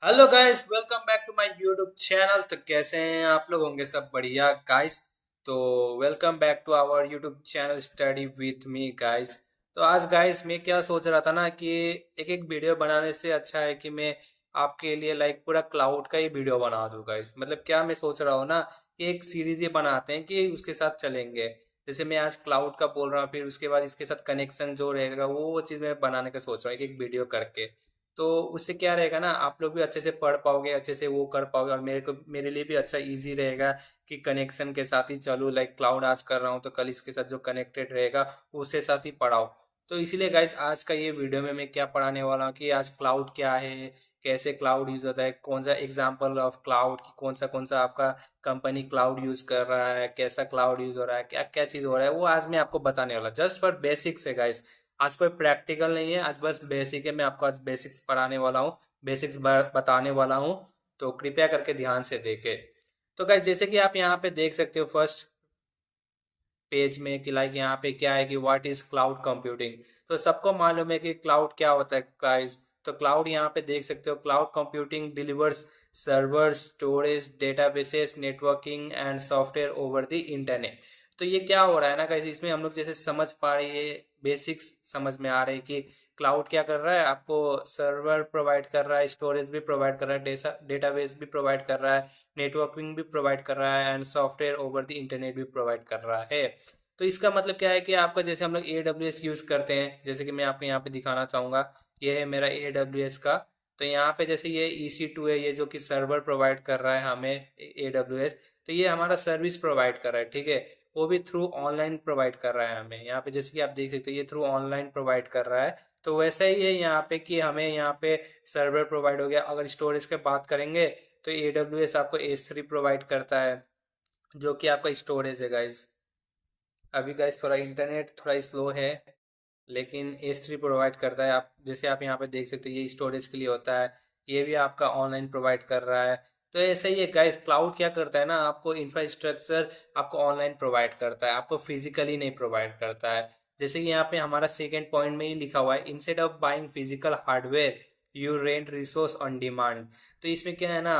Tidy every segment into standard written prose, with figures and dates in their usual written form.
Hello guys, welcome back to my YouTube channel. तो कैसे हैं आप लोग? होंगे सब बढ़िया गाइस। तो welcome back to our YouTube channel study with me guys. तो आज गाइस मैं क्या सोच रहा था ना कि एक एक वीडियो बनाने से अच्छा है कि मैं आपके लिए लाइक पूरा क्लाउड का ही वीडियो बना दूं गाइस। मतलब क्या मैं सोच रहा हूँ ना कि एक सीरीज ही बनाते हैं कि उसके साथ चलेंगे। जैसे मैं आज क्लाउड का बोल रहा हूँ, फिर उसके बाद इसके साथ कनेक्शन जो रहेगा वो चीज़ मैं बनाने का सोच रहा हूँ एक एक वीडियो करके। तो उससे क्या रहेगा ना, आप लोग भी अच्छे से पढ़ पाओगे, अच्छे से वो कर पाओगे, और मेरे लिए भी अच्छा इजी रहेगा कि कनेक्शन के साथ ही चलूँ। लाइक क्लाउड आज कर रहा हूँ तो कल इसके साथ जो कनेक्टेड रहेगा उसके साथ ही पढ़ाओ। तो इसीलिए गाइस आज का ये वीडियो में मैं क्या पढ़ाने वाला हूँ कि आज क्लाउड क्या है, कैसे क्लाउड यूज होता है, कौन सा एग्जाम्पल ऑफ क्लाउड की कौन सा आपका कंपनी क्लाउड यूज कर रहा है, कैसा क्लाउड यूज हो रहा है, क्या क्या चीज़ हो रहा है, वो आज मैं आपको बताने वाला जस्ट फॉर बेसिक्स है गाइस। आज कोई प्रैक्टिकल नहीं है, आज बस बेसिक है। मैं आपको आज बेसिक्स पढ़ाने वाला हूँ, बेसिक्स बताने वाला हूँ। तो कृपया करके ध्यान से देखें। तो गाइस जैसे कि आप यहाँ पे देख सकते हो फर्स्ट पेज में कि लाइक यहाँ पे क्या है कि व्हाट इज क्लाउड कंप्यूटिंग। तो सबको मालूम है कि क्लाउड क्या होता है गाइस। तो क्लाउड यहाँ पे देख सकते हो, cloud computing delivers server storage databases networking and software over the internet. तो ये क्या हो रहा है ना गाइस, इसमें हम लोग जैसे समझ पा रहे हैं, बेसिक्स समझ में आ रहे हैं कि क्लाउड क्या कर रहा है। आपको सर्वर प्रोवाइड कर रहा है, स्टोरेज भी प्रोवाइड कर रहा है, डेटाबेस भी प्रोवाइड कर रहा है, नेटवर्किंग भी प्रोवाइड कर रहा है and software over the internet भी प्रोवाइड कर रहा है। तो इसका मतलब क्या है कि आपका जैसे हम लोग ए डब्ल्यू एस यूज़ करते हैं, जैसे कि मैं आपको यहाँ पे दिखाना चाहूँगा। ये है मेरा ए डब्ल्यू एस का। तो यहाँ पे जैसे ये EC2 है, ये जो कि सर्वर प्रोवाइड कर रहा है हमें ए डब्ल्यू एस। तो ये हमारा सर्विस प्रोवाइड कर रहा है, ठीक है। वो भी थ्रू ऑनलाइन प्रोवाइड कर रहा है हमें। यहाँ पे जैसे कि आप देख सकते हो ये थ्रू ऑनलाइन प्रोवाइड कर रहा है। तो वैसा ही है यहाँ पे कि हमें यहाँ पे सर्वर प्रोवाइड हो गया। अगर स्टोरेज की बात करेंगे तो AWS आपको S3 प्रोवाइड करता है, जो कि आपका स्टोरेज है गाइस। अभी गाइस थोड़ा इंटरनेट थोड़ा स्लो है, लेकिन S3 प्रोवाइड करता है। आप जैसे आप यहाँ पे देख सकते हो ये स्टोरेज के लिए होता है, ये भी आपका ऑनलाइन प्रोवाइड कर रहा है। तो ऐसा ही है गाइस, क्लाउड क्या करता है ना, आपको इंफ्रास्ट्रक्चर आपको ऑनलाइन प्रोवाइड करता है, आपको फिजिकली नहीं प्रोवाइड करता है। जैसे कि यहाँ पे हमारा सेकेंड पॉइंट में ही लिखा हुआ है, instead of buying physical hardware you rent resource on demand. तो इसमें क्या है ना,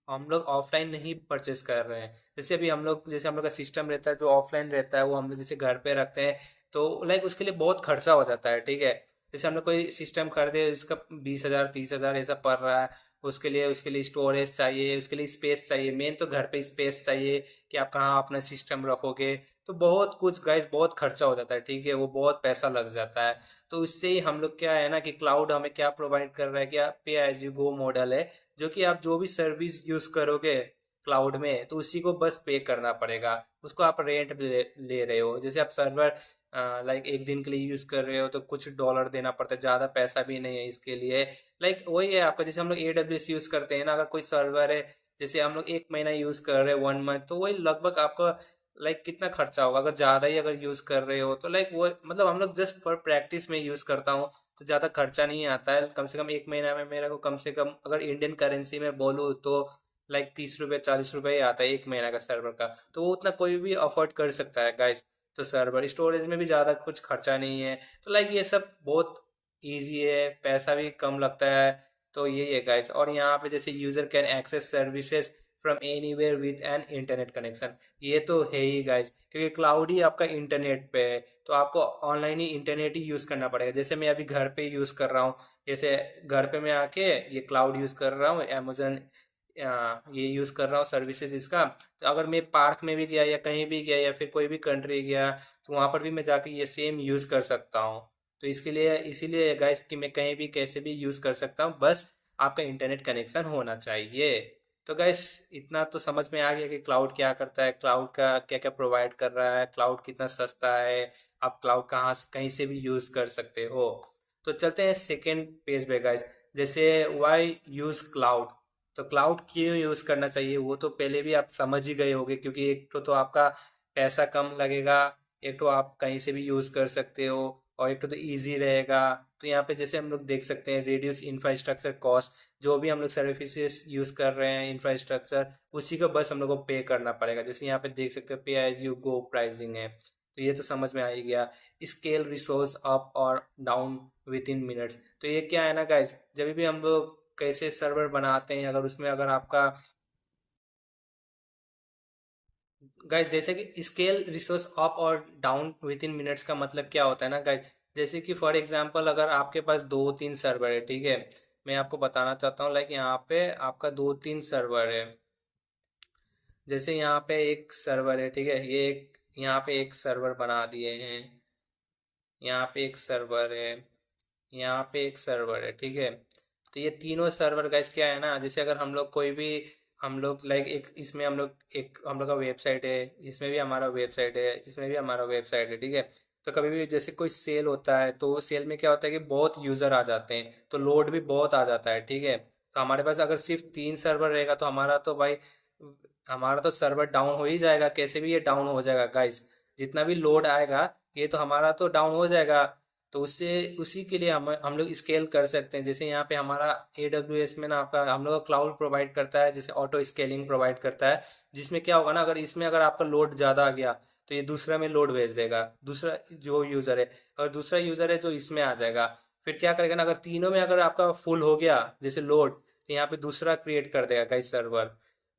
हम लोग ऑफलाइन नहीं परचेस कर रहे हैं। जैसे अभी हम लोग का सिस्टम रहता है जो ऑफलाइन रहता है, वो हम लोग जैसे घर पे रखते हैं। तो लाइक उसके लिए बहुत खर्चा हो जाता है, ठीक है। जैसे हम लोग कोई सिस्टम खरीदे, उसका 20,000 30,000 ऐसा पड़ रहा है। उसके लिए स्टोरेज चाहिए, उसके लिए स्पेस चाहिए, मेन तो घर पे स्पेस चाहिए कि आप कहाँ अपना सिस्टम रखोगे। तो बहुत कुछ गाइस, बहुत खर्चा हो जाता है, ठीक है, वो बहुत पैसा लग जाता है। तो उससे ही हम लोग क्या है ना कि क्लाउड हमें क्या प्रोवाइड कर रहा है कि आप पे एज यू गो मॉडल है, जो कि आप जो भी सर्विस यूज करोगे क्लाउड में तो उसी को बस पे करना पड़ेगा। उसको आप रेंट ले रहे हो। जैसे आप सर्वर लाइक एक दिन के लिए यूज कर रहे हो तो कुछ डॉलर देना पड़ता है, ज़्यादा पैसा भी नहीं है इसके लिए। लाइक वही है आपका, जैसे हम लोग AWS यूज करते हैं ना, अगर कोई सर्वर है, जैसे हम लोग एक महीना यूज कर रहे हैं 1 मंथ, तो वही लगभग आपका लाइक कितना खर्चा होगा अगर ज़्यादा ही अगर यूज कर रहे हो तो। लाइक वो मतलब हम लोग जस्ट फॉर प्रैक्टिस में यूज करता हूँ, तो ज़्यादा खर्चा नहीं आता है। कम से कम एक महीना में मेरे को कम से कम अगर इंडियन करेंसी में बोलूँ तो लाइक 30 रुपये 40 रुपये ही आता है एक महीना का सर्वर का। तो वो उतना कोई भी अफोर्ड कर सकता है गाइस। तो सर्वर स्टोरेज में भी ज़्यादा कुछ खर्चा नहीं है। तो लाइक ये सब बहुत ईजी है, पैसा भी कम लगता है। तो यही है गाइस। और यहाँ पे जैसे user can access services from anywhere with an internet connection. ये तो है ही गाइस, क्योंकि क्लाउड ही आपका इंटरनेट पे है। तो आपको ऑनलाइन ही इंटरनेट ही यूज़ करना पड़ेगा। जैसे मैं अभी घर पे यूज़ कर रहा हूँ, जैसे घर पे मैं आके ये क्लाउड यूज़ कर रहा हूँ, अमेजन ये यूज़ कर रहा हूँ सर्विसेज इसका। तो अगर मैं पार्क में भी गया या कहीं भी गया या फिर कोई भी कंट्री गया, तो वहाँ पर भी मैं जाके ये सेम यूज़ कर सकता हूँ। तो इसके लिए इसीलिए गाइस कि मैं कहीं भी कैसे भी यूज़ कर सकता हूँ, बस आपका इंटरनेट कनेक्शन होना चाहिए। तो गाइस इतना तो समझ में आ गया कि क्लाउड क्या करता है, क्लाउड का क्या क्या प्रोवाइड कर रहा है, क्लाउड कितना सस्ता है, आप क्लाउड कहाँ से कहीं से भी यूज़ कर सकते हो। तो चलते हैं सेकेंड पेज पे गाइस। जैसे वाई यूज़ क्लाउड। तो क्लाउड क्यों यूज़ करना चाहिए वो तो पहले भी आप समझ ही गए होंगे, क्योंकि एक तो आपका पैसा कम लगेगा, एक तो आप कहीं से भी यूज़ कर सकते हो, और एक तो ईजी रहेगा। तो यहाँ पे जैसे हम लोग देख सकते हैं रिड्यूस इंफ्रास्ट्रक्चर कॉस्ट। जो भी हम लोग सर्विसेज यूज़ कर रहे हैं इंफ्रास्ट्रक्चर, उसी को बस हम लोग को पे करना पड़ेगा। जैसे यहाँ पे देख सकते हो पे एज यू गो प्राइसिंग है। तो ये तो समझ में आ ही गया। स्केल रिसोर्स अप और डाउन विद इन मिनट्स। तो ये क्या है ना गाइज, जब भी हम लोग कैसे सर्वर बनाते हैं, अगर उसमें अगर आपका गाइज जैसे कि स्केल रिसोर्स अप और डाउन विद इन मिनट्स का मतलब क्या होता है ना गाइज, जैसे कि फॉर एग्जांपल अगर आपके पास दो तीन सर्वर है, ठीक है, मैं आपको बताना चाहता हूँ, लाइक यहाँ पे आपका दो तीन सर्वर है। जैसे यहाँ पे एक सर्वर है, ठीक है, ये एक यहाँ पे एक सर्वर बना दिए हैं, यहाँ पे एक सर्वर है, यहाँ पे एक सर्वर है, ठीक है। तो ये तीनों सर्वर गाइस क्या है ना, जैसे अगर हम लोग कोई भी, हम लोग लाइक एक इसमें हम लोग एक हम लोग का वेबसाइट है, इसमें भी हमारा वेबसाइट है, इसमें भी हमारा वेबसाइट है, ठीक है। तो कभी भी जैसे कोई सेल होता है, तो सेल में क्या होता है कि बहुत यूज़र आ जाते हैं, तो लोड भी बहुत आ जाता है, ठीक है। तो हमारे पास अगर सिर्फ तीन सर्वर रहेगा तो हमारा तो भाई, हमारा तो सर्वर डाउन हो ही जाएगा, कैसे भी ये डाउन हो जाएगा गाइस। जितना भी लोड आएगा ये तो हमारा तो डाउन हो जाएगा। तो उससे उसी के लिए हम लोग स्केल कर सकते हैं। जैसे यहाँ पे हमारा AWS में ना आपका हम लोग का क्लाउड प्रोवाइड करता है, जैसे ऑटो स्केलिंग प्रोवाइड करता है, जिसमें क्या होगा ना, अगर इसमें अगर आपका लोड ज़्यादा आ गया तो ये दूसरा में लोड भेज देगा, दूसरा जो यूज़र है, अगर दूसरा यूज़र है जो इसमें आ जाएगा, फिर क्या करेगा ना, अगर तीनों में अगर आपका फुल हो गया जैसे लोड, तो यहाँ पे दूसरा क्रिएट कर देगा guys server,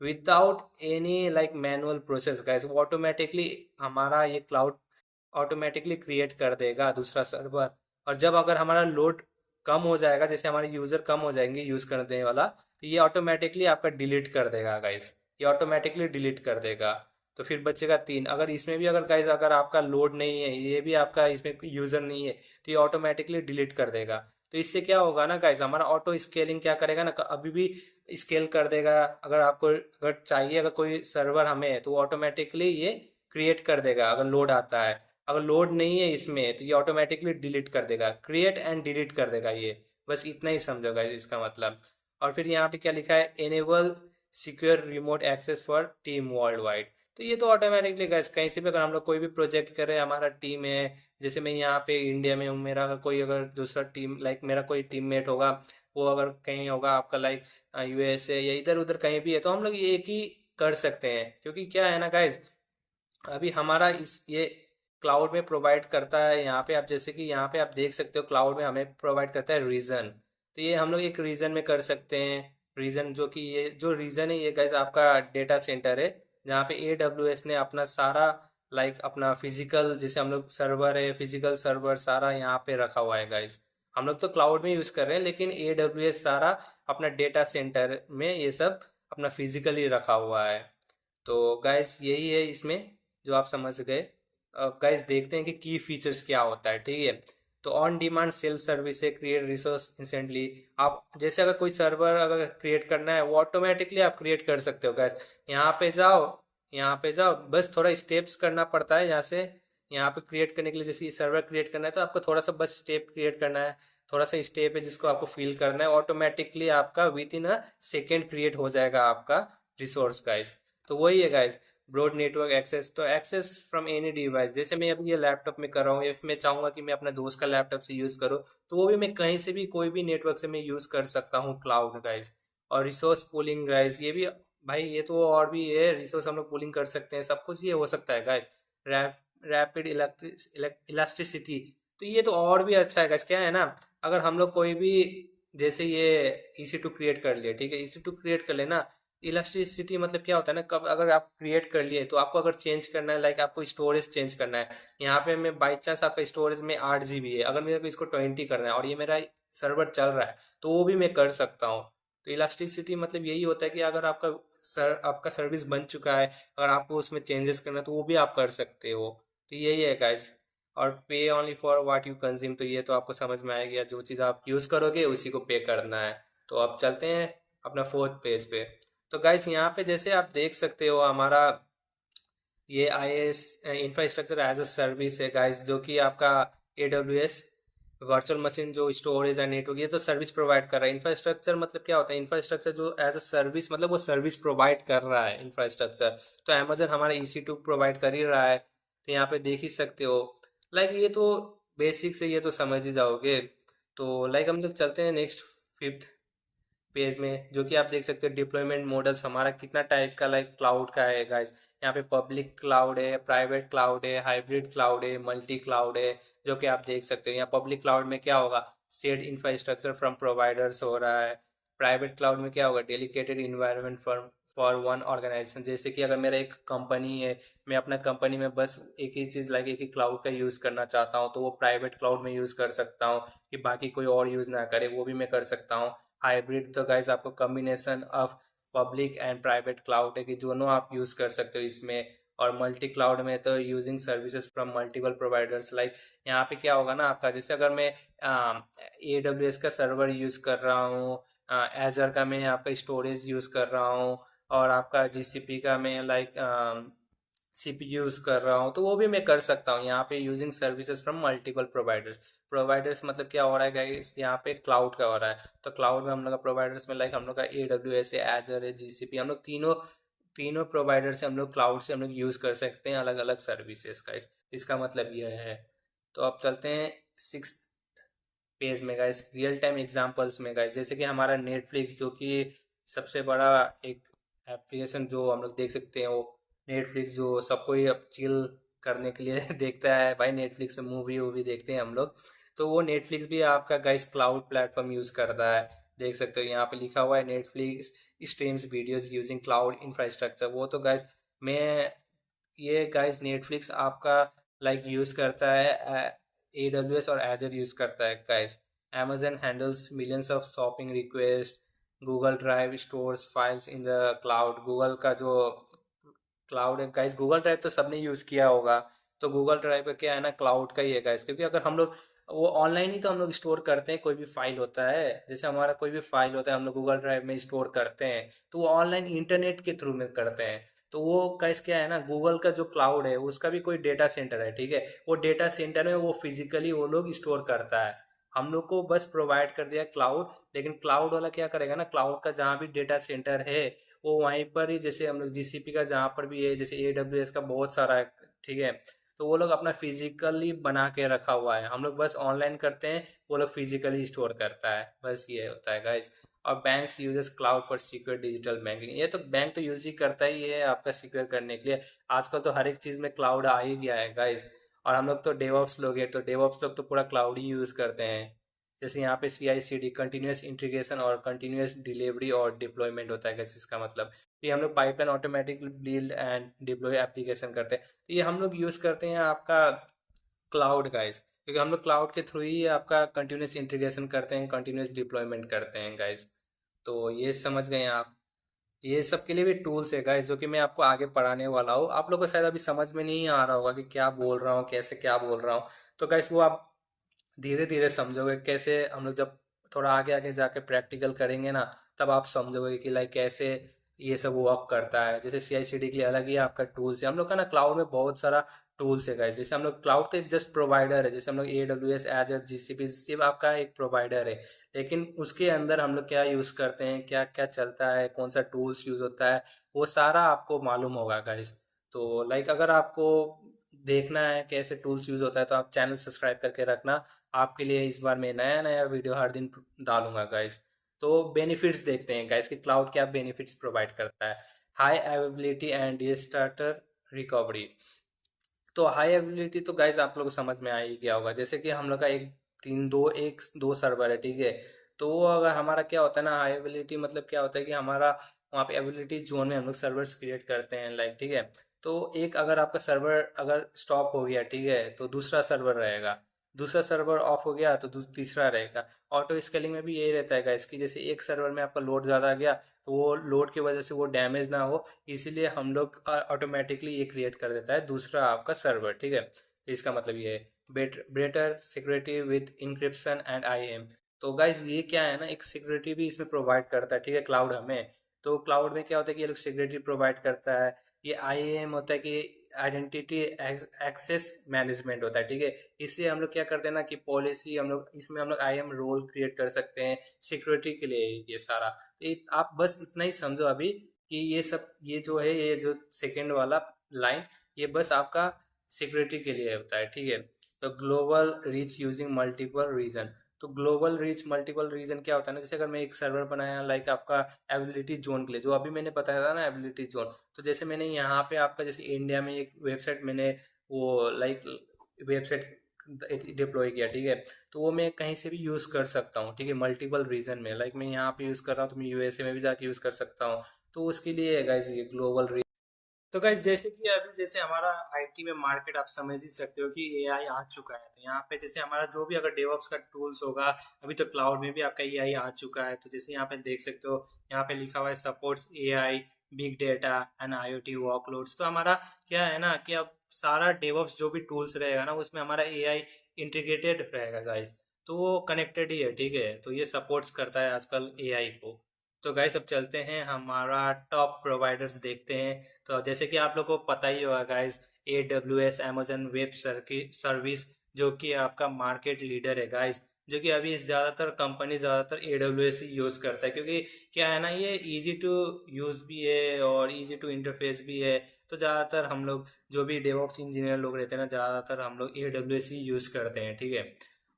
without any like manual process guys, वो ऑटोमेटिकली हमारा ये क्लाउड ऑटोमेटिकली क्रिएट कर देगा दूसरा सर्वर। और जब अगर हमारा लोड कम हो जाएगा, जैसे हमारे यूज़र कम हो जाएंगे यूज़ करने वाला, तो ये ऑटोमेटिकली आपका डिलीट कर देगा गाइस, ये ऑटोमेटिकली डिलीट कर देगा। तो फिर बचेगा तीन, अगर इसमें भी अगर गाइस अगर आपका लोड नहीं है, ये भी आपका इसमें यूज़र नहीं है, तो ये ऑटोमेटिकली डिलीट कर देगा। तो इससे क्या होगा ना गाइस, हमारा ऑटो स्केलिंग क्या करेगा ना, अभी भी स्केल कर देगा। अगर आपको अगर चाहिए अगर कोई सर्वर हमें, तो ऑटोमेटिकली ये क्रिएट कर देगा अगर लोड आता है। अगर लोड नहीं है इसमें तो ये ऑटोमेटिकली डिलीट कर देगा, क्रिएट एंड डिलीट कर देगा ये। बस इतना ही समझो गाइस इसका मतलब। और फिर यहाँ पे क्या लिखा है, enable secure remote access for team worldwide. तो ये तो ऑटोमेटिकली गाइस कहीं से भी अगर हम लोग कोई भी प्रोजेक्ट कर रहे हैं, हमारा टीम है, जैसे मैं यहाँ पे इंडिया में हूँ, मेरा अगर कोई अगर दूसरा टीम लाइक मेरा कोई टीममेट होगा, वो अगर कहीं होगा आपका लाइक USA या इधर उधर कहीं भी है, तो हम लोग ये एक ही कर सकते हैं। क्योंकि क्या है ना गाइज, अभी हमारा इस ये क्लाउड में प्रोवाइड करता है, यहाँ पे आप जैसे कि यहाँ पे आप देख सकते हो क्लाउड में हमें प्रोवाइड करता है रीजन। तो ये हम लोग एक रीजन में कर सकते हैं। रीजन जो कि ये जो रीजन है ये गाइज आपका डेटा सेंटर है, जहाँ पे AWS ने अपना सारा लाइक अपना फिजिकल, जैसे हम लोग सर्वर है, फिजिकल सर्वर सारा यहाँ पे रखा हुआ है गाइज। हम लोग तो क्लाउड में यूज़ कर रहे हैं, लेकिन AWS सारा अपना डेटा सेंटर में ये सब अपना फिजिकली रखा हुआ है। तो गाइज यही है इसमें जो आप समझ गए। अब गाइज देखते हैं कि की फीचर्स क्या होता है, ठीक है। तो ऑन डिमांड सेल्फ सर्विस है, क्रिएट रिसोर्स इंस्टेंटली। आप जैसे अगर कोई सर्वर अगर क्रिएट करना है, वो ऑटोमेटिकली आप क्रिएट कर सकते हो गाइज। यहाँ पे जाओ, यहाँ पे जाओ, बस थोड़ा स्टेप्स करना पड़ता है यहाँ से। यहाँ पे क्रिएट करने के लिए, जैसे सर्वर क्रिएट करना है तो आपको थोड़ा सा बस स्टेप क्रिएट करना है, थोड़ा सा स्टेप है जिसको आपको फिल करना है, ऑटोमेटिकली आपका with in a second create हो जाएगा आपका रिसोर्स गाइज। तो वही है गाइज, ब्रॉड नेटवर्क एक्सेस, तो एक्सेस फ्रॉम एनी डिवाइस। जैसे मैं अभी ये लैपटॉप में कर रहा हूँ, इफ मैं चाहूंगा कि मैं अपने दोस्त का लैपटॉप से यूज़ करूँ, तो वो भी मैं कहीं से भी कोई भी नेटवर्क से मैं यूज़ कर सकता हूँ क्लाउड गाइज। और रिसोर्स पूलिंग गाइज, ये भी भाई ये तो और भी है, रिसोर्स हम लोग पूलिंग कर सकते हैं, सब कुछ ये हो सकता है गाइज। रैपिड इलास्टिसिटी, तो ये तो और भी अच्छा है गाइज। क्या है ना, अगर हम लोग कोई भी, जैसे ये EC2 क्रिएट कर लिए, ठीक है, EC2 क्रिएट कर लेना। इलास्टिसिटी मतलब क्या होता है ना, कब अगर आप क्रिएट कर लिए तो आपको अगर चेंज करना है, लाइक आपको स्टोरेज चेंज करना है, यहाँ पे मैं बाई चांस आपका स्टोरेज में 8 GB है, अगर मेरे को इसको 20 करना है और ये मेरा सर्वर चल रहा है, तो वो भी मैं कर सकता हूँ। तो इलास्टिसिटी मतलब यही होता है कि अगर आपका सर्विस बन चुका है, अगर आपको उसमें चेंजेस करना है तो वो भी आप कर सकते हो। तो यही है गाइज। और पे only for what you consume, तो ये तो आपको समझ में आ गया, जो चीज़ आप यूज़ करोगे उसी को पे करना है। तो अब चलते हैं अपना फोर्थ पेज पे। तो गाइस यहाँ पे जैसे आप देख सकते हो हमारा ये IaaS infrastructure as a service है गाइस, जो कि आपका AWS वर्चुअल मशीन जो स्टोरेज एंड नेटवर्क, ये तो सर्विस प्रोवाइड कर रहा है। इंफ्रास्ट्रक्चर मतलब क्या होता है, इंफ्रास्ट्रक्चर जो एज अ सर्विस मतलब वो सर्विस प्रोवाइड कर रहा है इंफ्रास्ट्रक्चर। तो अमेजन हमारा EC2 प्रोवाइड कर ही रहा है, तो यहाँ पे देख ही सकते हो। लाइक ये तो बेसिक से ये तो समझ ही जाओगे। तो लाइक हम लोग चलते हैं नेक्स्ट फिफ्थ पेज में, जो कि आप देख सकते हो डिप्लॉयमेंट मॉडल्स हमारा कितना टाइप का लाइक क्लाउड का है गाइस। यहाँ पे पब्लिक क्लाउड है, प्राइवेट क्लाउड है, हाइब्रिड क्लाउड है, मल्टी क्लाउड है, जो कि आप देख सकते हो। यहाँ पब्लिक क्लाउड में क्या होगा, शेयर्ड इंफ्रास्ट्रक्चर फ्रॉम प्रोवाइडर्स हो रहा है। प्राइवेट क्लाउड में क्या होगा, dedicated environment for one organisation. जैसे कि अगर मेरा एक कंपनी है, मैं अपना कंपनी में बस एक ही चीज़ लाइक एक ही क्लाउड का यूज़ करना चाहता हूँ, तो वो प्राइवेट क्लाउड में यूज़ कर सकता हूँ कि बाकी कोई और यूज़ ना करे, वो भी मैं कर सकता हूँ। हाइब्रिड तो गाइस आपको combination of public and private cloud है कि दोनों आप यूज़ कर सकते हो इसमें। और मल्टी क्लाउड में तो using services from multiple providers, like यहाँ पे क्या होगा ना आपका, जैसे अगर मैं AWS का सर्वर यूज़ कर रहा हूँ, एजर का मैं आपका स्टोरेज यूज़ कर रहा हूँ, और आपका GCP का मैं लाइक CPU यूज़ कर रहा हूँ, तो वो भी मैं कर सकता हूँ यहाँ पे using services from multiple providers. Providers मतलब क्या हो रहा है गाइस, यहाँ पे क्लाउड का हो रहा है। तो क्लाउड में हम लोग का प्रोवाइडर्स में लाइक हम लोग का AWS है, एजर है, GCP, हम लोग तीनों तीनों प्रोवाइडर से हम लोग क्लाउड से हम लोग यूज़ कर सकते हैं अलग अलग सर्विसेज का। इसका मतलब यह है। तो अब चलते हैं 6 पेज में गाइस, रियल टाइम एग्जांपल्स में गाइस। जैसे कि हमारा नेटफ्लिक्स, जो कि सबसे बड़ा एक एप्लीकेशन जो हम लोग देख सकते हैं, वो नेटफ्लिक्स जो सबको ही अब चिल करने के लिए देखता है भाई, नेटफ्लिक्स पे मूवी वूवी देखते हैं हम लोग। तो वो नेटफ्लिक्स भी आपका गाइस क्लाउड प्लेटफॉर्म यूज़ करता है। देख सकते हो यहाँ पे लिखा हुआ है Netflix streams videos using cloud infrastructure. वो तो गाइस मैं ये गाइस नेटफ्लिक्स आपका लाइक यूज़ करता है AWS और एजर यूज़ करता है guys. Amazon handles millions of shopping request. Google drive stores files in the cloud. Google का जो क्लाउड है गाइस, गूगल ड्राइव तो सबने यूज़ किया होगा। तो गूगल ड्राइव का क्या है ना, क्लाउड का ही है गाइस। क्योंकि अगर हम लोग वो ऑनलाइन ही तो हम लोग स्टोर करते हैं, कोई भी फाइल होता है, जैसे हमारा कोई भी फाइल होता है हम लोग गूगल ड्राइव में स्टोर करते हैं, तो वो ऑनलाइन इंटरनेट के थ्रू में करते हैं। तो वो गाइस क्या है ना, गूगल का जो क्लाउड है उसका भी कोई डेटा सेंटर है, ठीक है। वो डेटा सेंटर में वो फिजिकली वो लोग स्टोर करता है। हम लोग को बस प्रोवाइड कर दिया क्लाउड, लेकिन क्लाउड वाला क्या करेगा ना, क्लाउड का जहाँ भी डेटा सेंटर है वो वहीं पर ही, जैसे हम लोग GCP का जहाँ पर भी है, जैसे AWS का बहुत सारा है, ठीक है। तो वो लोग अपना फिजिकली बना के रखा हुआ है, हम लोग बस ऑनलाइन करते हैं, वो लोग फिजिकली स्टोर करता है, बस ये होता है गाइस। और banks uses cloud for secure digital banking. ये तो बैंक तो यूज ही करता ही है आपका सिक्योर करने के लिए। आजकल तो हर एक चीज़ में क्लाउड आ ही गया है गाइस। और हम लोग तो डेवऑप्स लोग हैं, तो डेवऑप्स लोग तो पूरा क्लाउड ही यूज़ करते हैं। जैसे यहाँ पे CI/CD कंटिन्यूस इंटीग्रेशन और कंटिन्यूस डिलीवरी और डिप्लॉयमेंट होता है गाइस। इसका मतलब ये हम लोग pipeline automatic build and deploy application करते हैं, तो ये हम लोग यूज़ करते हैं आपका क्लाउड गाइस। क्योंकि हम लोग क्लाउड के थ्रू ही आपका कंटिन्यूस इंटीग्रेशन करते हैं, कंटिन्यूस डिप्लॉयमेंट करते हैं गाइस। तो ये समझ गए आप। ये सब के लिए भी टूल्स है गाइस, जो कि मैं आपको आगे पढ़ाने वाला हूँ। आप लोगों को शायद अभी समझ में नहीं आ रहा होगा कि क्या बोल रहा हूँ, कैसे क्या बोल रहा हूँ। तो गाइस वो आप धीरे धीरे समझोगे, कैसे हम लोग जब थोड़ा आगे आगे जाके प्रैक्टिकल करेंगे ना, तब आप समझोगे कि लाइक कैसे ये सब वर्क करता है। जैसे CI/CD के लिए अलग ही आपका टूल्स है। हम लोग का ना क्लाउड में बहुत सारा टूल्स है गाइस। जैसे हम लोग क्लाउड तो एक जस्ट प्रोवाइडर है, जैसे हम लोग AWS एजर GCP सिर्फ आपका एक प्रोवाइडर है, लेकिन उसके अंदर हम लोग क्या यूज़ करते हैं, क्या क्या चलता है, कौन सा टूल्स यूज़ होता है, वो सारा आपको मालूम होगा गाइस। तो लाइक अगर आपको देखना है कैसे टूल्स यूज़ होता है, तो आप चैनल सब्सक्राइब करके रखना। आपके लिए इस बार मैं नया नया वीडियो हर दिन डालूंगा गाइस। तो बेनिफिट्स देखते हैं गाइस कि क्लाउड क्या बेनिफिट्स प्रोवाइड करता है। High availability and disaster recovery. तो हाई अवेलेबिलिटी तो गाइस आप लोग को समझ में आ ही गया होगा। जैसे कि हम लोग का एक दो सर्वर है, ठीक है। तो वो अगर हमारा क्या होता है ना, हाई अवेलेबिलिटी मतलब क्या होता है कि हमारा वहाँ पे अवेलेबिलिटी जोन में हम लोग सर्वर्स क्रिएट करते हैं लाइक, ठीक है। तो एक अगर आपका सर्वर अगर स्टॉप हो गया, ठीक है, तो दूसरा सर्वर रहेगा। दूसरा सर्वर ऑफ हो गया तो तीसरा रहेगा। ऑटो स्केलिंग में भी यही रहता है गाइस कि जैसे एक सर्वर में आपका लोड ज़्यादा आ गया, तो वो लोड की वजह से वो डैमेज ना हो, इसीलिए हम लोग ऑटोमेटिकली ये क्रिएट कर देता है दूसरा आपका सर्वर, ठीक है। इसका मतलब ये है better security with encryption and IAM। तो गाइज ये क्या है ना, एक सिक्योरिटी भी इसमें प्रोवाइड करता है, ठीक है, क्लाउड हमें। तो क्लाउड में क्या होता है कि ये लोग सिक्योरिटी प्रोवाइड करता है। ये IAM होता है कि आइडेंटिटी एक्सेस मैनेजमेंट होता है, ठीक है। इससे हम लोग क्या करते हैं ना कि पॉलिसी हम लोग इसमें हम लोग IAM रोल क्रिएट कर सकते हैं सिक्योरिटी के लिए, ये सारा। तो आप बस इतना ही समझो अभी कि ये सब ये जो है, ये जो सेकेंड वाला लाइन, ये बस आपका सिक्योरिटी के लिए होता है, ठीक है। तो global reach using multiple region. तो ग्लोबल रीच मल्टीपल रीजन क्या होता है ना, जैसे अगर मैं एक सर्वर बनाया लाइक आपका एबिलिटी जोन के लिए, जो अभी मैंने बताया था ना एबिलिटी जोन, तो जैसे मैंने यहाँ पे आपका जैसे इंडिया में एक वेबसाइट मैंने वो लाइक वेबसाइट डिप्लॉय किया, ठीक है, तो वो मैं कहीं से भी यूज़ कर सकता हूँ, ठीक है, मल्टीपल रीजन में। लाइक मैं यहाँ पे यूज़ कर रहा हूँ तो मैं यूएसए में भी जाके यूज़ कर सकता हूँ। तो उसके लिए है गाइज ये ग्लोबल। तो गाइज जैसे कि अभी जैसे हमारा आईटी में मार्केट आप समझ ही सकते हो कि एआई आ चुका है। तो यहाँ पे जैसे हमारा जो भी अगर डेवऑप्स का टूल्स होगा, अभी तो क्लाउड में भी आपका एआई आ चुका है। तो जैसे यहाँ पे देख सकते हो, यहाँ पे लिखा हुआ है supports AI, big data and IoT workloads. तो हमारा क्या है ना कि अब सारा डेवऑप्स जो भी टूल्स रहेगा ना, उसमें हमारा एआई इंटीग्रेटेड रहेगा गाइज। तो वो कनेक्टेड ही है, ठीक है, तो ये सपोर्ट्स करता है आजकल एआई को। तो गाइस अब चलते हैं हमारा टॉप प्रोवाइडर्स देखते हैं। तो जैसे कि आप लोग को पता ही होगा guys, AWS Amazon web service, जो कि आपका मार्केट लीडर है गाइस। जो कि अभी ज़्यादातर कंपनी ज़्यादातर AWS ही यूज़ करता है, क्योंकि क्या है ना, ये इजी टू यूज़ भी है और इजी टू इंटरफेस भी है। तो ज़्यादातर हम लोग जो भी डेवऑप्स इंजीनियर लोग रहते हैं ना, ज़्यादातर हम लोग AWS ही यूज़ करते हैं, ठीक है।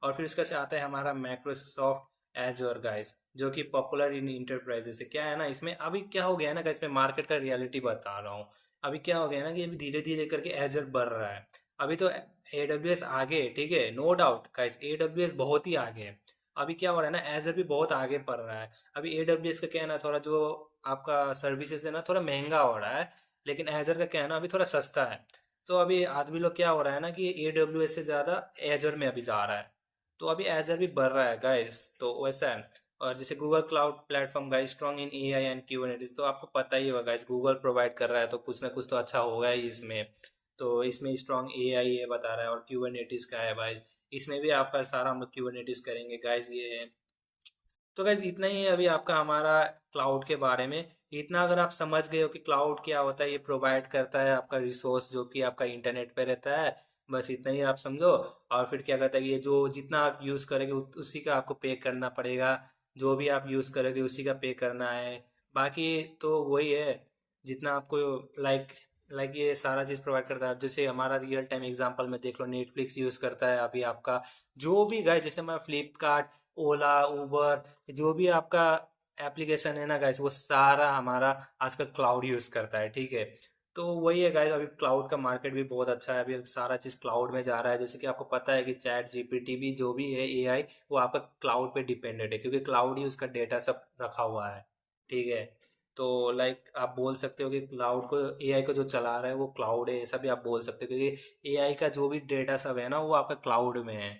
और फिर इसका से आता है हमारा माइक्रोसॉफ्ट एजोर गाइस, जो कि पॉपुलर इन इंटरप्राइजेस है। क्या है ना, इसमें अभी क्या हो गया है ना गाइस, मैं मार्केट का रियलिटी बता रहा हूँ। अभी क्या हो गया है ना कि अभी धीरे धीरे करके एजर बढ़ रहा है। अभी तो AWS आगे है, ठीक है, नो डाउट गाइस, AWS बहुत ही आगे है। अभी क्या हो रहा है ना, एजर भी बहुत आगे बढ़ रहा है। अभी AWS का क्या है ना, थोड़ा जो आपका सर्विसेज है ना, थोड़ा महंगा हो रहा है। लेकिन एजर का क्या है ना, अभी थोड़ा सस्ता है। तो अभी आदमी लोग क्या हो रहा है ना कि AWS से ज़्यादा एजर में अभी जा रहा है। तो अभी एजर भी बढ़ रहा है गाइस, तो वैसा है। और जैसे Google cloud platform guys, strong in AI and Kubernetes, तो आपको पता ही होगा गाइस, गूगल प्रोवाइड कर रहा है तो कुछ ना कुछ तो अच्छा होगा ही इसमें। तो इसमें स्ट्रॉन्ग एआई है बता रहा है, और क्यूबरनेटिस का है भाई। इसमें भी आपका सारा हम लोग क्यूबरनेटिस करेंगे गाइस, ये है। तो गाइज इतना ही है अभी आपका हमारा क्लाउड के बारे में। इतना अगर आप समझ गए हो कि क्लाउड क्या होता है, ये प्रोवाइड करता है आपका रिसोर्स जो कि आपका इंटरनेट पे रहता है, बस इतना ही आप समझो। और फिर क्या करता है, ये जो जितना आप यूज़ करेंगे उसी का आपको पे करना पड़ेगा। जो भी आप यूज़ करोगे उसी का पे करना है। बाकी तो वही है, जितना आपको लाइक लाइक ये सारा चीज़ प्रोवाइड करता है। जैसे हमारा रियल टाइम एग्जांपल में देख लो, नेटफ्लिक्स यूज़ करता है अभी आपका। जो भी गाइस, जैसे हमारा फ्लिपकार्ट, ओला, उबर, जो भी आपका एप्लीकेशन है ना गाइस, वो सारा हमारा आजकल क्लाउड यूज़ करता है, ठीक है। तो वही है गाइस, अभी क्लाउड का मार्केट भी बहुत अच्छा है। अभी सारा चीज़ क्लाउड में जा रहा है। जैसे कि आपको पता है कि चैट जीपीटी भी जो भी है एआई, वो आपका क्लाउड पे डिपेंडेंट है, क्योंकि क्लाउड ही उसका डेटा सब रखा हुआ है, ठीक है। तो लाइक आप बोल सकते हो कि क्लाउड को, एआई को जो चला रहा है वो क्लाउड है, ऐसा भी आप बोल सकते हो, क्योंकि एआई का जो भी डेटा सब है ना, वो आपका क्लाउड में है।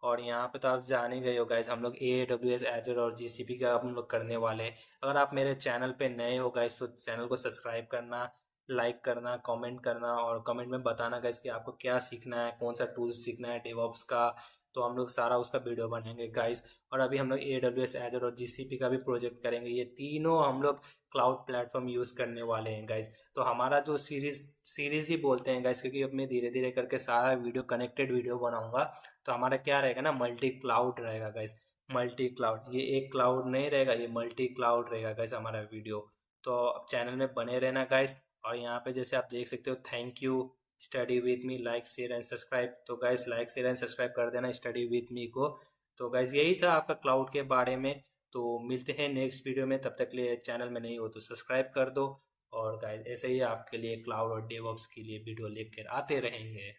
और यहाँ पे तो आप जान ही गए हो गाइस, हम लोग AWS एजर और GCP का हम लोग करने वाले हैं। अगर आप मेरे चैनल पे नए हो गाइस, तो चैनल को सब्सक्राइब करना, लाइक करना, कमेंट करना, और कमेंट में बताना गाइस कि आपको क्या सीखना है, कौन सा टूल्स सीखना है डेवऑप्स का। तो हम लोग सारा उसका वीडियो बनाएंगे गाइस। और अभी हम लोग AWS एजर और GCP का भी प्रोजेक्ट करेंगे। ये तीनों हम लोग क्लाउड प्लेटफॉर्म यूज़ करने वाले हैं गाइस। तो हमारा जो सीरीज ही बोलते हैं गाइस, क्योंकि अब मैं धीरे धीरे करके सारा वीडियो कनेक्टेड वीडियो बनाऊंगा। तो हमारा क्या रहेगा ना, मल्टी क्लाउड रहेगा गाइस। मल्टी क्लाउड, ये एक क्लाउड नहीं रहेगा, ये मल्टी क्लाउड रहेगा गाइस हमारा वीडियो। तो अब चैनल में बने रहना गाइस। और यहाँ पे जैसे आप देख सकते हो, thank you, study with me, like share and subscribe. तो guys like share and subscribe कर देना स्टडी विथ मी को। तो गाइस यही था आपका क्लाउड के बारे में। तो मिलते हैं नेक्स्ट वीडियो में, तब तक के लिए चैनल में नहीं हो तो सब्सक्राइब कर दो। और गाइस ऐसे ही आपके लिए क्लाउड और डेवऑप्स के लिए वीडियो लेकर आते रहेंगे।